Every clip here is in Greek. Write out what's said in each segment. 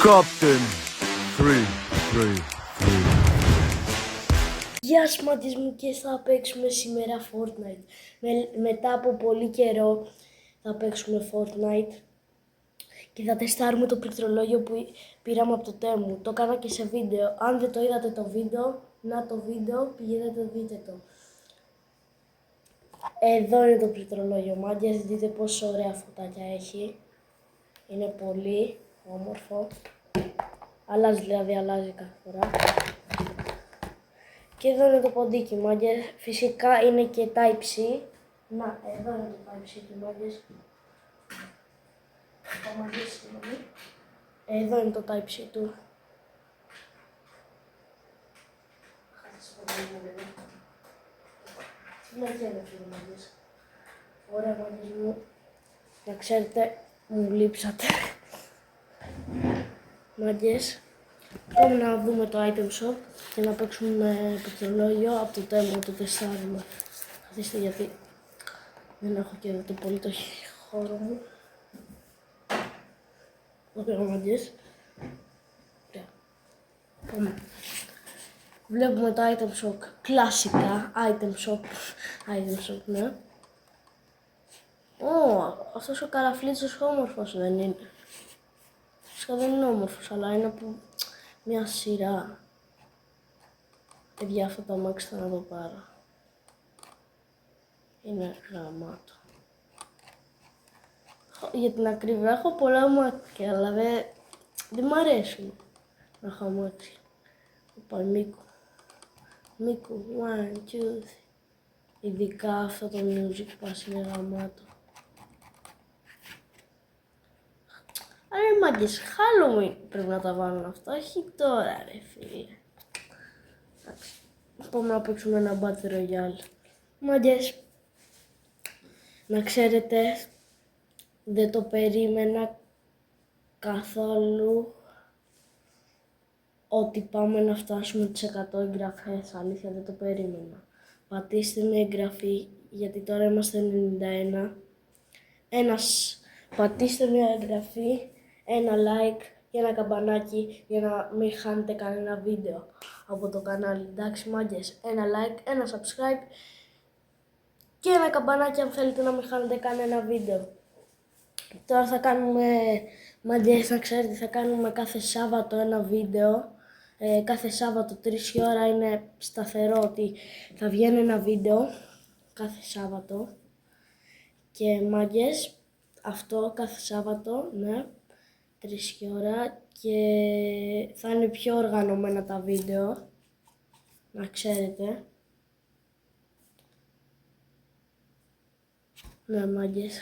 Captain 333. Γεια σας μάτες μου και θα παίξουμε σήμερα Fortnite. Μετά από πολύ καιρό θα παίξουμε Fortnite και θα τεστάρουμε το πληκτρολόγιο που πήραμε από το Temu. Το έκανα και σε βίντεο. Αν δεν το είδατε το βίντεο, να το βίντεο, πηγαίνετε δείτε το. Εδώ είναι το πληκτρολόγιο μάγκες, δείτε πόσο ωραία φωτάκια έχει. Είναι πολύ όμορφο. Αλλάζει δηλαδή, αλλάζει κάθε φορά. Και εδώ είναι το ποντίκι μάγκες, φυσικά είναι και Type-C. Να, εδώ είναι το Type-C του μάγκες. Εδώ είναι το Type-C του. Ωραία μάγκες μου, να ξέρετε, μου λείψατε. Μάγκες, πάμε να δούμε το item shop και να παίξουμε πληκτρολόγιο από το Temu, το τεστάρουμε. Καθίστε γιατί δεν έχω και εδώ το πολύ το χώρο μου. Ωραία μάγκες. Ωραία. Πάμε. Βλέπουμε το item shop, κλασικά, item shop, ναι. Αυτός ο καραφλίτσος όμορφος δεν είναι. Φυσικά δεν είναι όμορφος, αλλά είναι από μια σειρά. Παιδιά, αυτό το αμάξι θα να το πάρω. Είναι γραμμάτο. Για την ακρίβεια, έχω πολλά αμάξια, αλλά δεν μ' αρέσουν να έχω αμάξια. Πάει Μίκου, 1, 2, 3. Ειδικά αυτό το music pass είναι γραμμάτο. Ρε μάγκες, Halloween πρέπει να τα βάλουν αυτά, όχι τώρα ρε φίλε. Πάμε να παίξουμε ένα Battle Royale. Μάγκες, να ξέρετε, δεν το περίμενα καθόλου ότι πάμε να φτάσουμε τις 100 εγγραφές, αλήθεια δεν το περίμενα. Πατήστε μια εγγραφή, γιατί τώρα είμαστε 91. Πατήστε μια εγγραφή, ένα like και ένα καμπανάκι για να μην χάνετε κανένα βίντεο από το κανάλι. Εντάξει μάγκες, ένα like, ένα subscribe και ένα καμπανάκι αν θέλετε να μην χάνετε κανένα βίντεο. Τώρα θα κάνουμε, μάγκες, να ξέρετε, θα κάνουμε κάθε Σάββατο ένα βίντεο. Κάθε Σάββατο 3 η ώρα είναι σταθερό ότι θα βγαίνει ένα βίντεο κάθε Σάββατο. Και μάγκες, αυτό κάθε Σάββατο, ναι, 3 η ώρα και θα είναι πιο οργανωμένα τα βίντεο, να ξέρετε. Ναι μάγκες.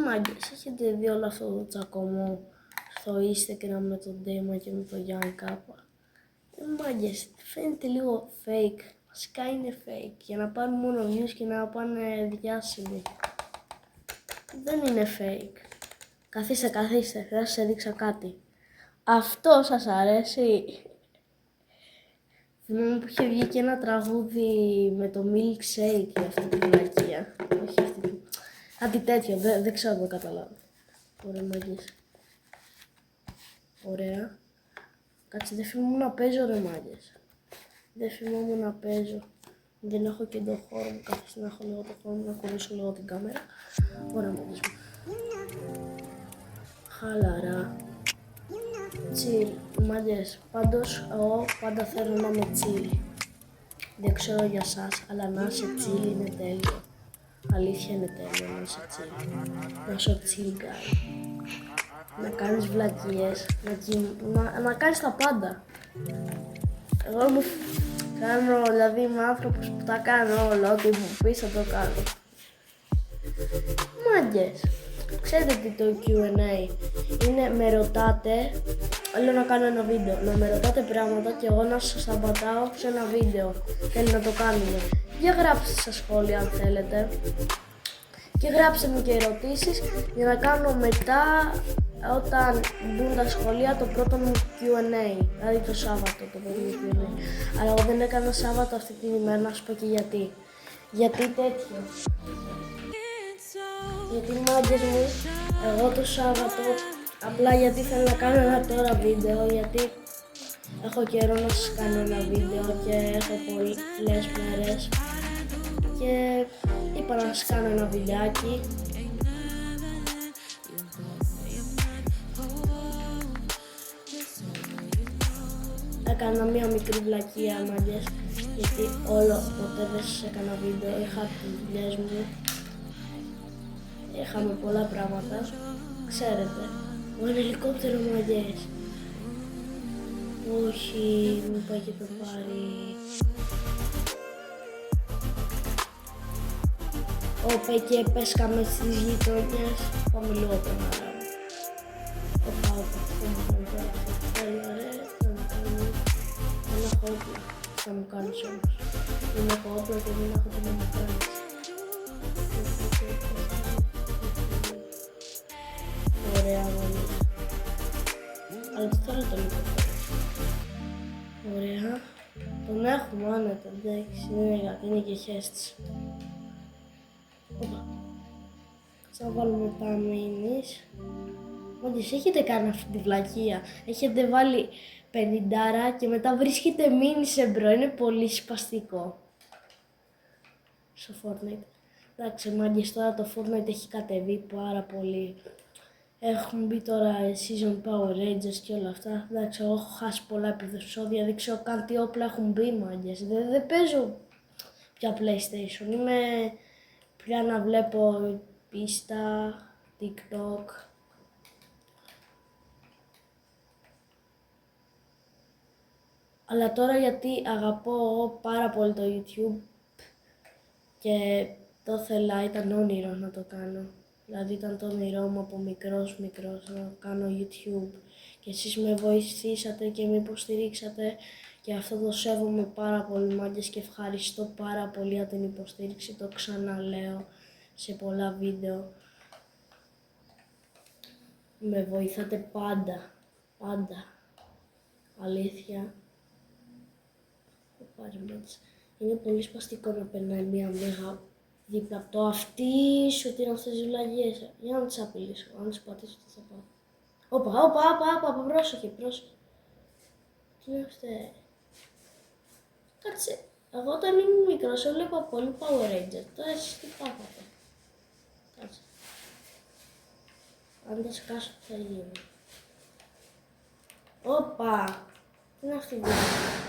Μάγκες, έχετε δει όλο αυτό το τσακωμό στο Instagram με τον Ντέμα και με τον Γιάννη Κάπα. Μάγκες, φαίνεται λίγο fake. Βασικά είναι fake, για να πάρουν μόνο views και να πάνε διάσημοι. Δεν είναι fake. Καθίστε, θα σας δείξω κάτι. Αυτό σας αρέσει? Θυμάμαι που είχε βγει και ένα τραγούδι με το milkshake για αυτή την βλακεία. Όχι αυτή. Κάτι τέτοιο, δεν ξέρω αν το καταλάβω. Ωραία μάγκες. Ωραία. Κάτσε, δεν θυμάμαι να παίζω ρε μάγκες. Δεν θυμάμαι να παίζω. Δεν έχω και τον χώρο μου. Καθίστε να έχω λίγο το χώρο μου, να κουνήσω λίγο την κάμερα. Ωραία μάγκες μου. Χαλαρά. Chill. Μάγκες, πάντως εγώ πάντα θέλω να είμαι chill. Δεν ξέρω για σας, αλλά να είσαι chill είναι τέλειο. Αλήθεια είναι τέλειο να είσαι chill. Να είσαι chill guy. Να κάνεις βλακίες, να κάνεις τα πάντα. Εγώ μου κάνω, δηλαδή είμαι άνθρωπος που τα κάνω όλα, ό,τι μου πεις θα το κάνω. Μάγκες, ξέρετε τι το Q&A είναι, με ρωτάτε, θέλω να κάνω ένα βίντεο, να με ρωτάτε πράγματα και εγώ να σας απαντάω σε ένα βίντεο. Θέλει να το κάνουμε. Για γράψτε στα σχόλια αν θέλετε. Και γράψτε μου και ερωτήσεις για να κάνω μετά, όταν μπουν τα σχολεία, το πρώτο μου Q&A, δηλαδή το Σάββατο το πρώτο μου Q&A. Αλλά εγώ δεν έκανα Σάββατο αυτή την ημέρα, να σου πω και γιατί. Γιατί τέτοιο. Γιατί μάγκες μου, εγώ το Σάββατο, απλά γιατί θέλω να κάνω ένα τώρα βίντεο, γιατί έχω καιρό να σας κάνω ένα βίντεο και έχω πολλές μέρες και είπα να σας κάνω ένα βιντεάκι. Έκανα μία μικρή βλακεία, μάγκες, γιατί ποτέ δεν σας έκανα βίντεο, είχα τις δουλειές μου, είχαμε πολλά πράγματα, ξέρετε, ο ελικόπτερο, μάγκες. Όχι, μην πάει και το πάρει. Όπε και πέσκαμε στις γειτονιές, πάμε λίγο τον άρα. Όπα, θα μου κάνει τώρα αυτό, ωραία, θα μου κάνει. Δεν έχω όπλα, θα μου κάνεις όμως. Δεν έχω όπλα και δεν έχω τι να μου κάνεις. Ωραία, μόλις. Αλλά το θέλω το λίγο. Ωραία. Τον έχουμε άνετα, εντάξει, είναι και χέστης. Όπα. Θα βάλουμε τα μήνυς. Μόλις έχετε κάνει αυτή τη βλακεία. Έχετε βάλει 50 και μετά βρίσκετε μήνυς εμπρό. Είναι πολύ σπαστικό. Στο Fortnite. Εντάξει, μάγκες, τώρα το Fortnite έχει κατεβεί πάρα πολύ. Έχουν μπει τώρα Season Power Rangers και όλα αυτά. Εντάξει, εγώ έχω χάσει πολλά επεισόδια, δεν ξέρω καν τι όπλα έχουν μπει, μάγκες. Δεν παίζω πια PlayStation. Είμαι πια να βλέπω πίστα, TikTok. Αλλά τώρα γιατί αγαπώ πάρα πολύ το YouTube και το ήθελα, ήταν όνειρο να το κάνω. Δηλαδή ήταν το όνειρό μου από μικρός να κάνω YouTube και εσείς με βοηθήσατε και με υποστηρίξατε και αυτό το σέβομαι πάρα πολύ, μάγκες, και ευχαριστώ πάρα πολύ για την υποστήριξη, το ξαναλέω σε πολλά βίντεο. Με βοηθάτε πάντα, αλήθεια. Είναι πολύ σπαστικό να περνάει μία μέγα δίπλα από το αυτί σου, τι είναι αυτές τις βλαγιές. Για να τις απειλήσω, αν τις πατήσω τι θα πάω. Όπα, πρόσεχε. Τι είναι αυτές. Κάτσε, εγώ όταν ήμουν μικρός έβλεπα πολύ Power Rangers, τώρα εσείς τι πάθατε. Κάτσε. Αν τα σκάσω τι θα γίνει. Όπα, τι είναι αυτή η βλαγιά.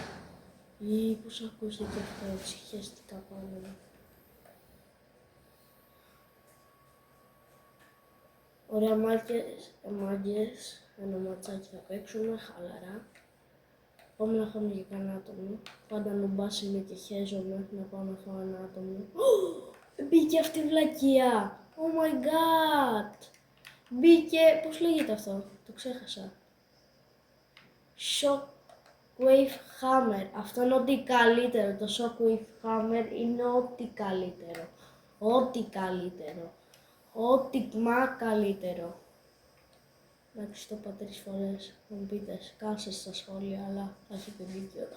Ή πώς ακούστηκε αυτό, ψυχιαστικά πάνω. Ωραία, μάγκες, ένα ματσάκι θα παίξουμε, χαλαρά. Πάμε να φάμε για κανένα άτομο. Πάντα νουμπάς είναι και χέζομαι να πάω να φάω ένα άτομο. Μπήκε αυτή η βλακεία! Oh my god! Μπήκε, πώς λέγεται αυτό, το ξέχασα. Shockwave Hammer. Αυτό είναι ό,τι καλύτερο. Το Shockwave Hammer είναι ό,τι καλύτερο. Ό,τι καλύτερο. Εντάξει, το είπα 3 φορές. Θα μου πείτε, κάσε στα σχόλια, αλλά θα έχετε δίκιο.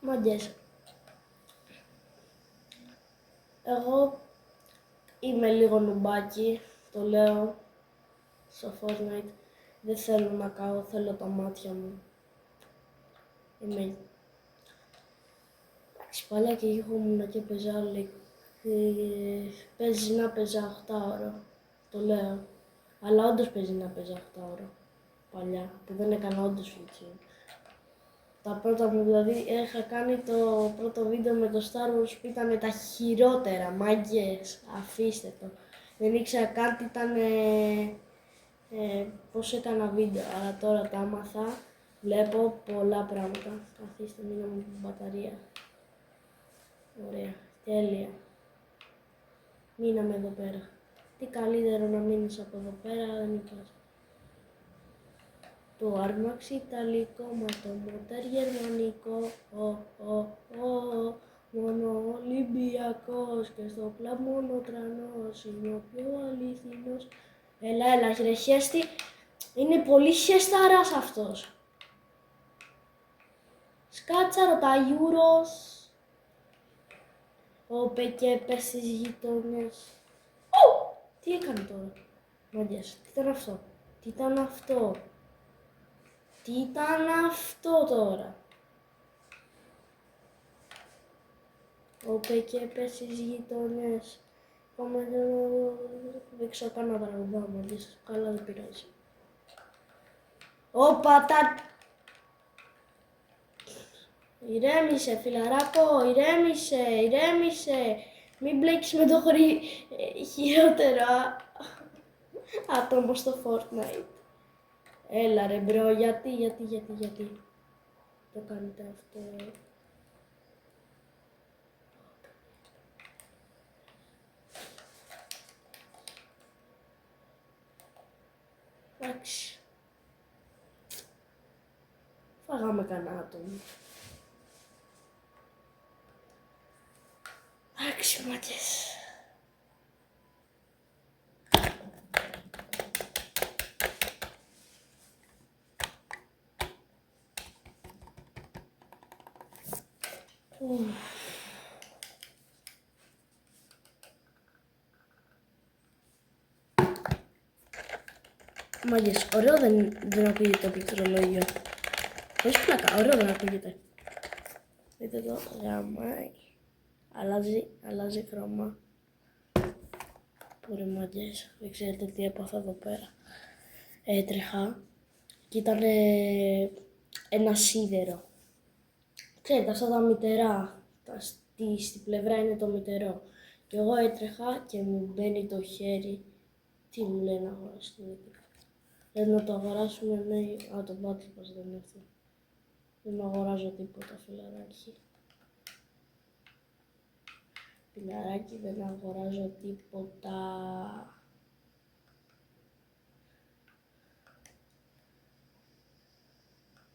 Μάγκες, εγώ είμαι λίγο νουμπάκι, το λέω στο Fortnite. Δεν θέλω να κάω, θέλω τα μάτια μου. Είμαι... Εντάξει, παλιά και ήμουν και παίζα όλοι. Παίζει να παίζα 8 ώρα, το λέω. Αλλά όντως παίζει να παίζα 8 ώρα. Παλιά, που δεν έκανα όντως YouTube. Τα πρώτα μου, δηλαδή, είχα κάνει το πρώτο βίντεο με το Star Wars που ήταν τα χειρότερα, μάγκες, αφήστε το. Δεν ήξερα καν τι ήταν, πώς έκανα βίντεο, αλλά τώρα τα άμαθα, βλέπω πολλά πράγματα. Καθίστε, μείναμε με την μπαταρία. Ωραία, τέλεια. Μείναμε εδώ πέρα. Τι καλύτερο να μείνεις από εδώ πέρα, δεν υπάρχει. Το άρμαξ ιταλικό, μα το μοτέρ γερμανικό, μόνο ο Ολυμπιακός και στο κλαμπ μόνο ο Τρανός είναι ο πιο αληθινός. Έλα, ρε χέστη, είναι πολύ χεσταράς αυτός. Σκάτσα ρωτάει Γιούρος. Όπε και πες στις γειτόνιες. Ω! Τι έκανε τώρα. Μάγκες, τι ήταν αυτό. Τι ήταν αυτό. Τι ήταν αυτό τώρα. Όπε και πες στις γειτόνιες. Πάμε δεν ξέρω καν να τραγουδάω μάγκες. Καλά δεν πειράζει. Όπα τα... Ηρέμησε φιλαράκο, ηρέμησε. Μην μπλέκεις με το χειρότερο άτομο στο Fortnite. Έλα ρε μπρο, γιατί το κάνετε αυτό. Εντάξει. Φάγαμε κανένα άτομο. Εντάξει μάγκες. Μάγκες, ωραίο δεν ακούγεται το πληκτρολόγιο. Χωρίς πλάκα, ωραίο δεν ακούγεται. Δείτε εδώ, γαμάει. Αλλάζει χρώμα. Ωραία μάγκες, δεν ξέρετε τι έπαθα εδώ πέρα. Έτρεχα και ήταν ένα σίδερο. Ξέρετε, αυτά τα μητερά, στην πλευρά είναι το μητερό. Και εγώ έτρεχα και μου μπαίνει το χέρι. Τι μου λέει να αγοράσω το δίπλα. Λέει να το αγοράσουμε, λέει, το Battle Pass δεν έρθει. Δεν αγοράζω τίποτα, φιλαράκι. Φιλαράκι, δεν αγοράζω τίποτα.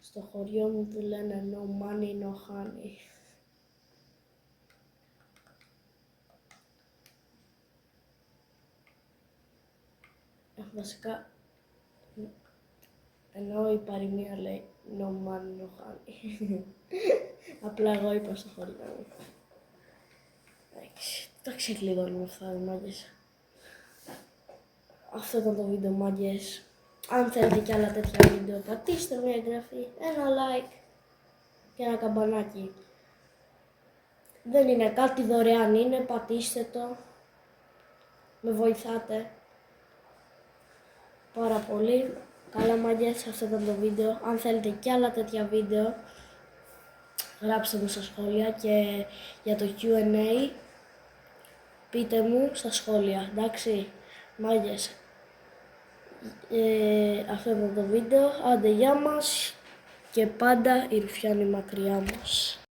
Στο χωριό μου του λένε no money, no honey. Βασικά, ενώ η παροιμία λέει no money, no honey. Απλά εγώ είπα στο χωριό μου. Εντάξει, τα ξεκλειδώνουμε αυτά, μάγκες. Αυτό ήταν το βίντεο, μάγκες. Αν θέλετε κι άλλα τέτοια βίντεο, πατήστε μια εγγραφή, ένα like και ένα καμπανάκι. Δεν είναι κάτι δωρεάν, είναι, πατήστε το. Με βοηθάτε πάρα πολύ. Καλά μάγκες, αυτό ήταν το βίντεο. Αν θέλετε κι άλλα τέτοια βίντεο, γράψτε μου στα σχόλια και για το Q&A πείτε μου στα σχόλια, εντάξει, μάγκες. Αυτό ήταν το βίντεο, άντε γεια μας και πάντα η Ρουφιάνη μακριά μας.